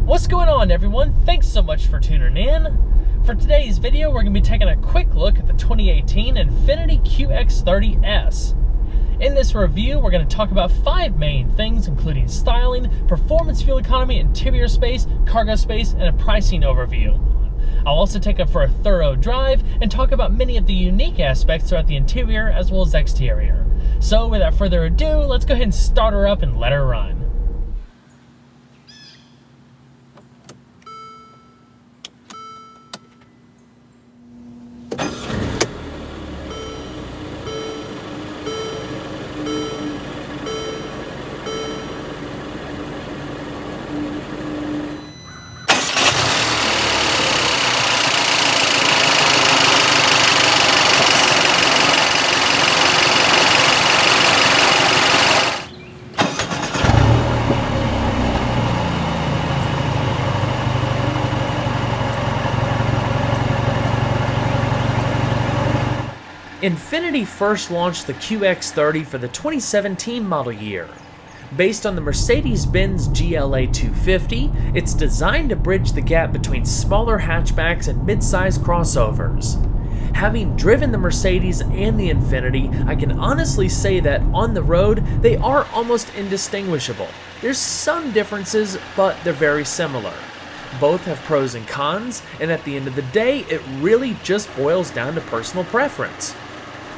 What's going on, everyone? Thanks so much for tuning in. For today's video, we're going to be taking a quick look at the 2018 Infiniti QX30S. In this review, we're going to talk about 5 main things, including styling, performance, fuel economy, interior space, cargo space, and a pricing overview. I'll also take it for a thorough drive and talk about many of the unique aspects throughout the interior as well as exterior. So without further ado, let's go ahead and start her up and let her run. Infiniti first launched the QX30 for the 2017 model year. Based on the Mercedes-Benz GLA 250, it's designed to bridge the gap between smaller hatchbacks and mid-size crossovers. Having driven the Mercedes and the Infiniti, I can honestly say that on the road, they are almost indistinguishable. There's some differences, but they're very similar. Both have pros and cons, and at the end of the day, it really just boils down to personal preference.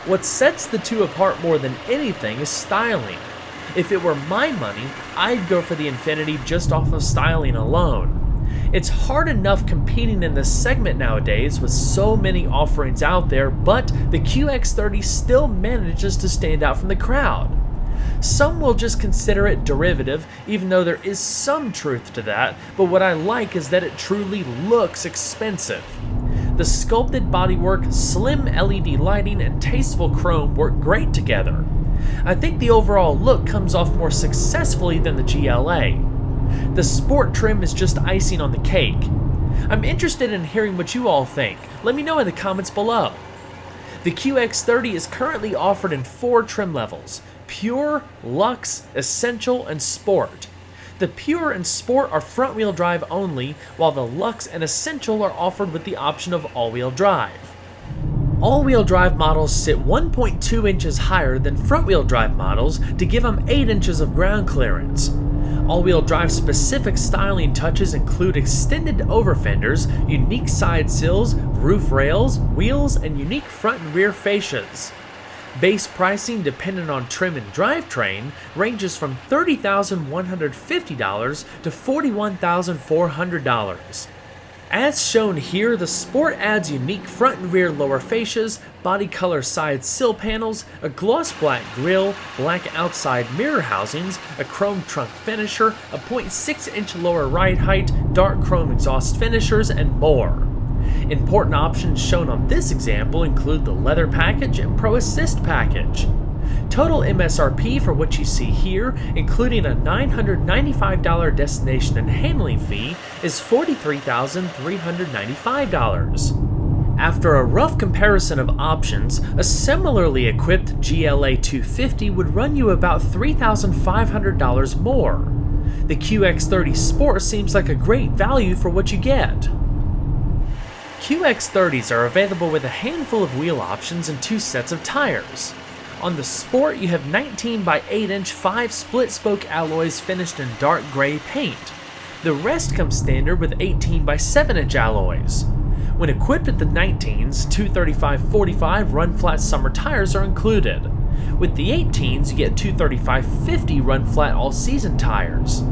What sets the two apart more than anything is styling. If it were my money, I'd go for the Infiniti just off of styling alone. It's hard enough competing in this segment nowadays with so many offerings out there, but the QX30 still manages to stand out from the crowd. Some will just consider it derivative, even though there is some truth to that, but what I like is that it truly looks expensive. The sculpted bodywork, slim LED lighting, and tasteful chrome work great together. I think the overall look comes off more successfully than the GLA. The sport trim is just icing on the cake. I'm interested in hearing what you all think. Let me know in the comments below. The QX30 is currently offered in 4 trim levels: Pure, Luxe, Essential, and Sport. The Pure and Sport are front-wheel drive only, while the Luxe and Essential are offered with the option of all-wheel drive. All-wheel drive models sit 1.2 inches higher than front-wheel drive models to give them 8 inches of ground clearance. All-wheel drive specific styling touches include extended over fenders, unique side sills, roof rails, wheels, and unique front and rear fascias. Base pricing, dependent on trim and drivetrain, ranges from $30,150 to $41,400. As shown here, the Sport adds unique front and rear lower fascias, body color side sill panels, a gloss black grille, black outside mirror housings, a chrome trunk finisher, a 0.6-inch lower ride height, dark chrome exhaust finishers, and more. Important options shown on this example include the leather package and Pro Assist package. Total MSRP for what you see here, including a $995 destination and handling fee, is $43,395. After a rough comparison of options, a similarly equipped GLA 250 would run you about $3,500 more. The QX30 Sport seems like a great value for what you get. QX30s are available with a handful of wheel options and 2 sets of tires. On the Sport, you have 19 by 8-inch 5 split-spoke alloys finished in dark gray paint. The rest comes standard with 18 by 7-inch alloys. When equipped with the 19s, 235/45 run-flat summer tires are included. With the 18s, you get 235/50 run-flat all-season tires.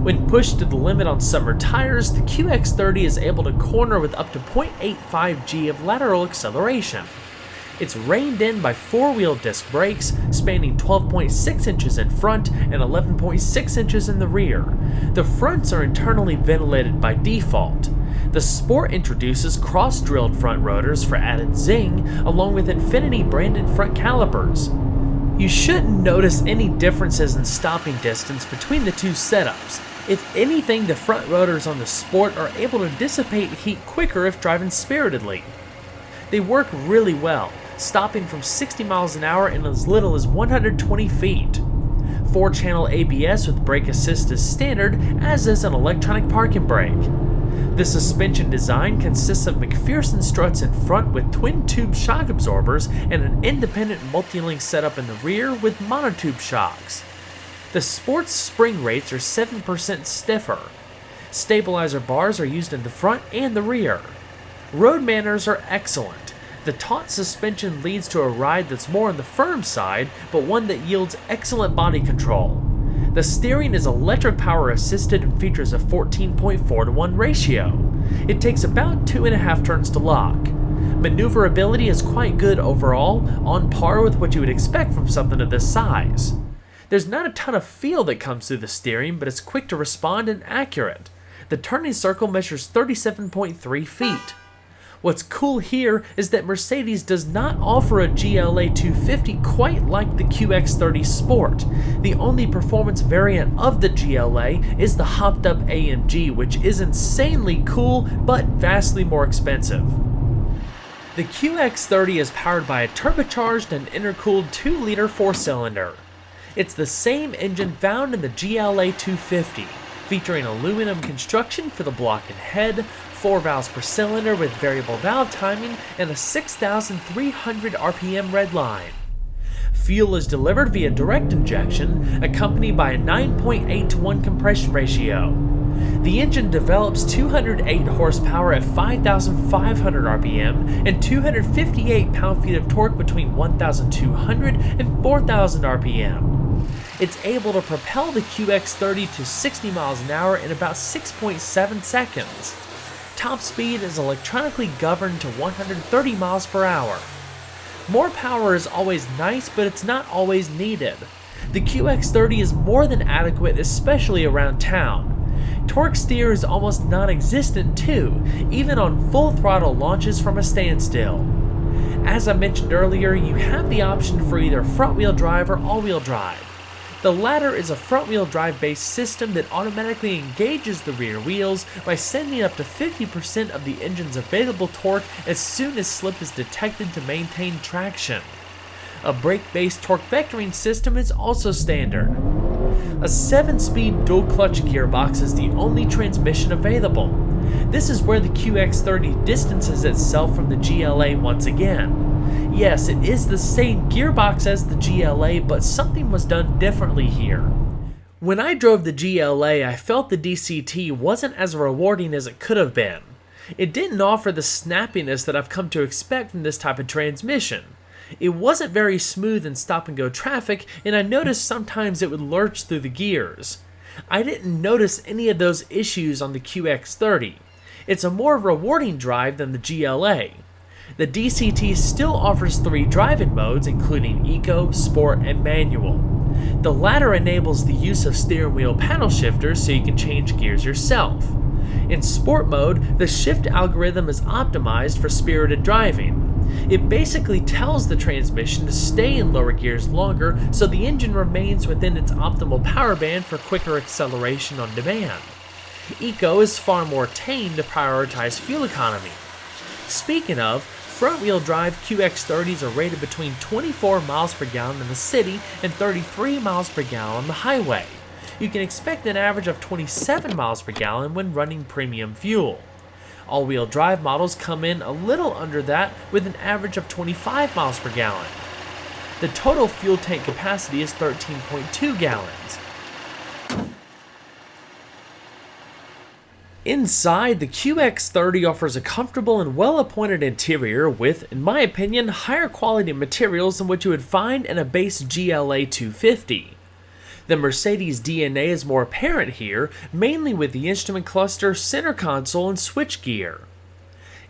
When pushed to the limit on summer tires, the QX30 is able to corner with up to 0.85 G of lateral acceleration. It's reined in by 4-wheel disc brakes, spanning 12.6 inches in front and 11.6 inches in the rear. The fronts are internally ventilated by default. The Sport introduces cross-drilled front rotors for added zing, along with Infiniti-branded front calipers. You shouldn't notice any differences in stopping distance between the two setups. If anything, the front rotors on the Sport are able to dissipate heat quicker if driven spiritedly. They work really well, stopping from 60 miles an hour in as little as 120 feet. 4-channel ABS with brake assist is standard, as is an electronic parking brake. The suspension design consists of McPherson struts in front with twin-tube shock absorbers and an independent multi-link setup in the rear with monotube shocks. The Sport's spring rates are 7% stiffer. Stabilizer bars are used in the front and the rear. Road manners are excellent. The taut suspension leads to a ride that's more on the firm side, but one that yields excellent body control. The steering is electric power assisted and features a 14.4:1 ratio. It takes about 2.5 turns to lock. Maneuverability is quite good overall, on par with what you would expect from something of this size. There's not a ton of feel that comes through the steering, but it's quick to respond and accurate. The turning circle measures 37.3 feet. What's cool here is that Mercedes does not offer a GLA 250 quite like the QX30 Sport. The only performance variant of the GLA is the hopped up AMG, which is insanely cool but vastly more expensive. The QX30 is powered by a turbocharged and intercooled 2-liter 4-cylinder. It's the same engine found in the GLA 250, featuring aluminum construction for the block and head, 4 valves per cylinder with variable valve timing, and a 6,300 RPM red line. Fuel is delivered via direct injection, accompanied by a 9.8:1 compression ratio. The engine develops 208 horsepower at 5,500 RPM and 258 pound-feet of torque between 1,200 and 4,000 RPM. It's able to propel the QX30 to 60 miles an hour in about 6.7 seconds. Top speed is electronically governed to 130 miles per hour. More power is always nice, but it's not always needed. The QX30 is more than adequate, especially around town. Torque steer is almost non-existent too, even on full throttle launches from a standstill. As I mentioned earlier, you have the option for either front-wheel drive or all-wheel drive. The latter is a front-wheel drive based system that automatically engages the rear wheels by sending up to 50% of the engine's available torque as soon as slip is detected to maintain traction. A brake-based torque vectoring system is also standard. A 7-speed dual-clutch gearbox is the only transmission available. This is where the QX30 distances itself from the GLA once again. Yes, it is the same gearbox as the GLA, but something was done differently here. When I drove the GLA, I felt the DCT wasn't as rewarding as it could have been. It didn't offer the snappiness that I've come to expect from this type of transmission. It wasn't very smooth in stop-and-go traffic, and I noticed sometimes it would lurch through the gears. I didn't notice any of those issues on the QX30. It's a more rewarding drive than the GLA. The DCT still offers 3 driving modes, including Eco, Sport, and Manual. The latter enables the use of steering wheel paddle shifters so you can change gears yourself. In Sport mode, the shift algorithm is optimized for spirited driving. It basically tells the transmission to stay in lower gears longer so the engine remains within its optimal power band for quicker acceleration on demand. Eco is far more tame to prioritize fuel economy. Speaking of, front-wheel drive QX30s are rated between 24 miles per gallon in the city and 33 miles per gallon on the highway. You can expect an average of 27 miles per gallon when running premium fuel. All-wheel drive models come in a little under that with an average of 25 miles per gallon. The total fuel tank capacity is 13.2 gallons. Inside, the QX30 offers a comfortable and well-appointed interior with, in my opinion, higher quality materials than what you would find in a base GLA 250. The Mercedes DNA is more apparent here, mainly with the instrument cluster, center console, and switchgear.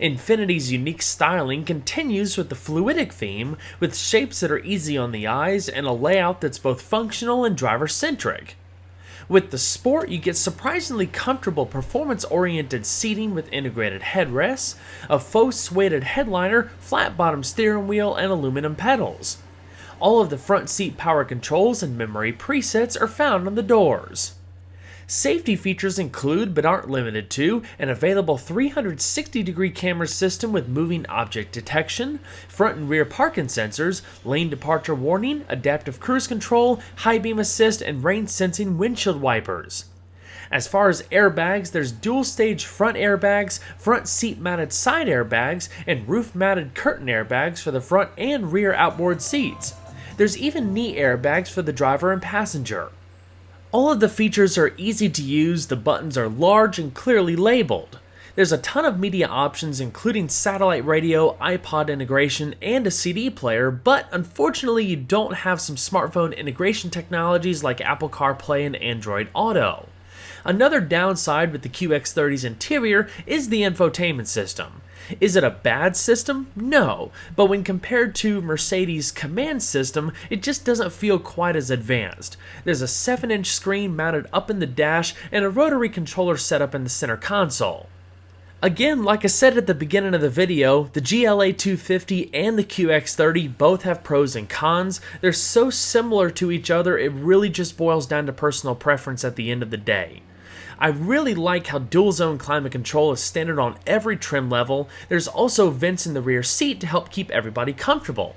Infiniti's unique styling continues with the fluidic theme, with shapes that are easy on the eyes and a layout that's both functional and driver-centric. With the Sport, you get surprisingly comfortable performance-oriented seating with integrated headrests, a faux suede headliner, flat-bottom steering wheel, and aluminum pedals. All of the front seat power controls and memory presets are found on the doors. Safety features include, but aren't limited to, an available 360-degree camera system with moving object detection, front and rear parking sensors, lane departure warning, adaptive cruise control, high beam assist, and rain-sensing windshield wipers. As far as airbags, there's dual-stage front airbags, front seat-mounted side airbags, and roof-mounted curtain airbags for the front and rear outboard seats. There's even knee airbags for the driver and passenger. All of the features are easy to use, the buttons are large and clearly labeled. There's a ton of media options including satellite radio, iPod integration, and a CD player, but unfortunately you don't have some smartphone integration technologies like Apple CarPlay and Android Auto. Another downside with the QX30's interior is the infotainment system. Is it a bad system? No, but when compared to Mercedes' command system, it just doesn't feel quite as advanced. There's a 7-inch screen mounted up in the dash and a rotary controller set up in the center console. Again, like I said at the beginning of the video, the GLA 250 and the QX30 both have pros and cons. They're so similar to each other, it really just boils down to personal preference at the end of the day. I really like how dual zone climate control is standard on every trim level. There's also vents in the rear seat to help keep everybody comfortable.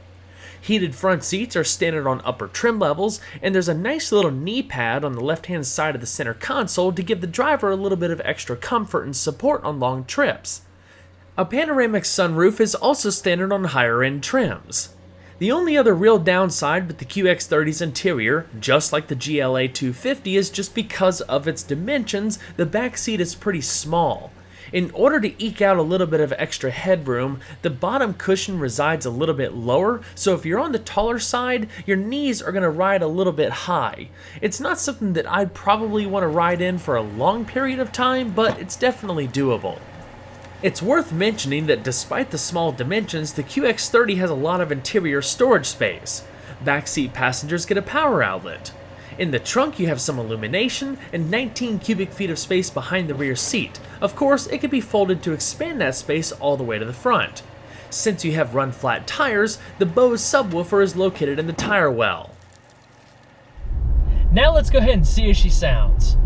Heated front seats are standard on upper trim levels, and there's a nice little knee pad on the left-hand side of the center console to give the driver a little bit of extra comfort and support on long trips. A panoramic sunroof is also standard on higher-end trims. The only other real downside with the QX30's interior, just like the GLA 250, is just because of its dimensions, the back seat is pretty small. In order to eke out a little bit of extra headroom, the bottom cushion resides a little bit lower, so if you're on the taller side, your knees are going to ride a little bit high. It's not something that I'd probably want to ride in for a long period of time, but it's definitely doable. It's worth mentioning that despite the small dimensions, the QX30 has a lot of interior storage space. Backseat passengers get a power outlet. In the trunk you have some illumination and 19 cubic feet of space behind the rear seat. Of course, it can be folded to expand that space all the way to the front. Since you have run-flat tires, the Bose subwoofer is located in the tire well. Now let's go ahead and see how she sounds.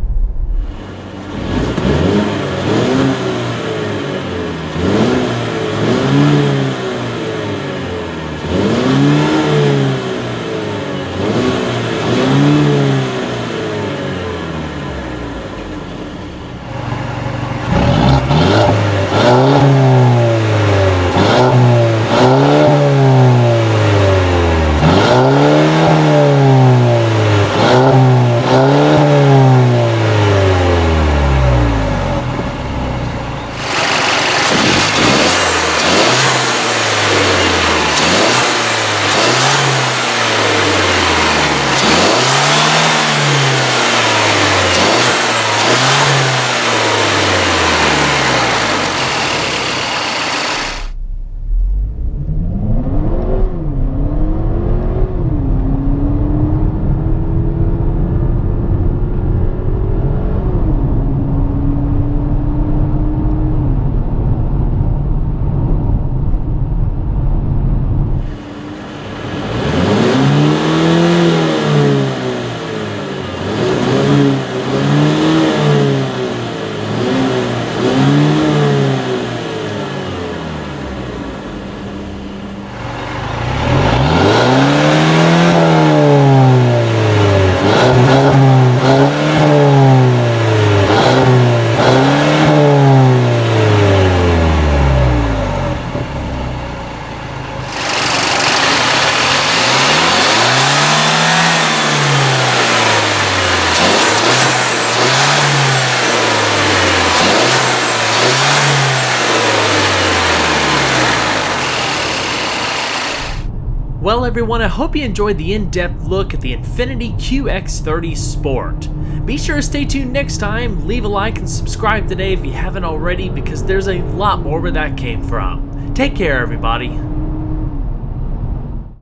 Well everyone, I hope you enjoyed the in-depth look at the Infiniti QX30 Sport. Be sure to stay tuned next time, leave a like and subscribe today if you haven't already, because there's a lot more where that came from. Take care everybody.